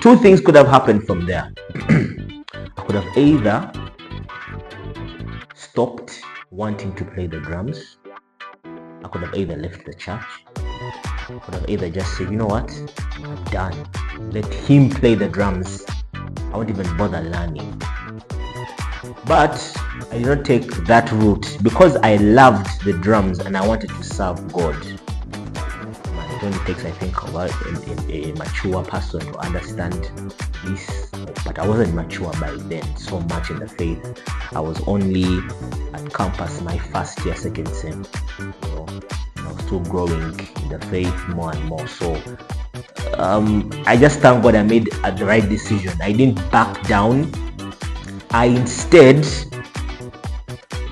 two things could have happened from there. I could have either stopped wanting to play the drums. I could have either left the church. I could have either just said, you know what, I'm done. Let him play the drums. I won't even bother learning. But I did not take that route because I loved the drums and I wanted to serve God. It only takes, I think, a mature person to understand this. But I wasn't mature by then so much in the faith. I was only at campus my first year, second sem. I was still growing in the faith more and more. So I just thank God I made the right decision. I didn't back down. I instead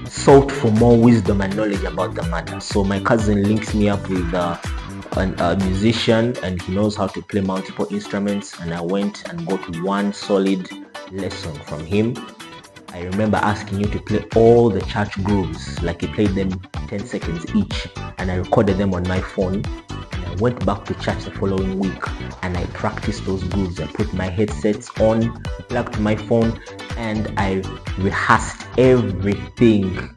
sought for more wisdom and knowledge about the matter. So my cousin links me up with a musician, and he knows how to play multiple instruments, and I went and got one solid lesson from him. I remember asking him to play all the church grooves, like he played them 10 seconds each, and I recorded them on my phone. I went back to church the following week and I practiced those grooves. I put my headsets on, plugged my phone, and I rehearsed everything.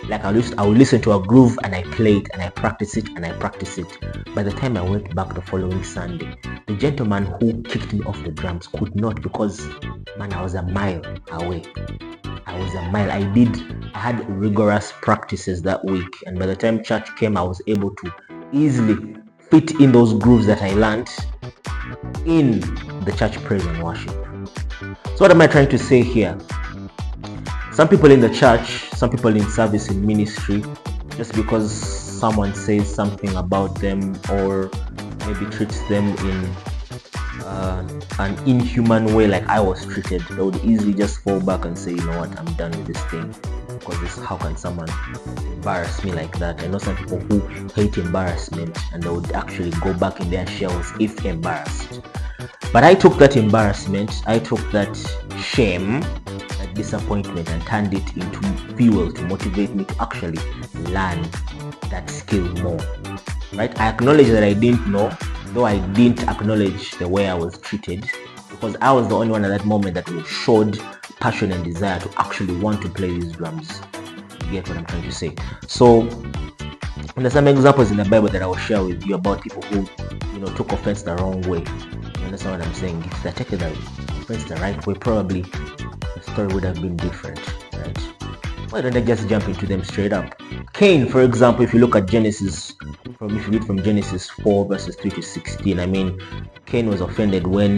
Like I would listen to a groove and I play it and I practice it and I practice it. By the time I went back the following Sunday, the gentleman who kicked me off the drums could not, because man, I was a mile away. I had rigorous practices that week, and by the time church came, I was able to easily fit in those grooves that I learned in the church praise and worship. So what am I trying to say here? Some people in the church, some people in service, in ministry, just because someone says something about them or maybe treats them in an inhuman way like I was treated, they would easily just fall back and say, you know what, I'm done with this thing, because how can someone embarrass me like that? I know some people who hate embarrassment and they would actually go back in their shells if embarrassed. But I took that embarrassment, I took that shame, that disappointment, and turned it into fuel to motivate me to actually learn that skill more. Right? I acknowledge that I didn't know, though I didn't acknowledge the way I was treated, because I was the only one at that moment that showed passion and desire to actually want to play these drums. You get what I'm trying to say? So there's some examples in the Bible that I will share with you about people who, took offense the wrong way. You understand what I'm saying? If they take the offense the right way, probably the story would have been different, right? Why don't I just jump into them straight up? Cain, for example, if you look at Genesis, if you read from Genesis 4 verses 3 to 16, Cain was offended when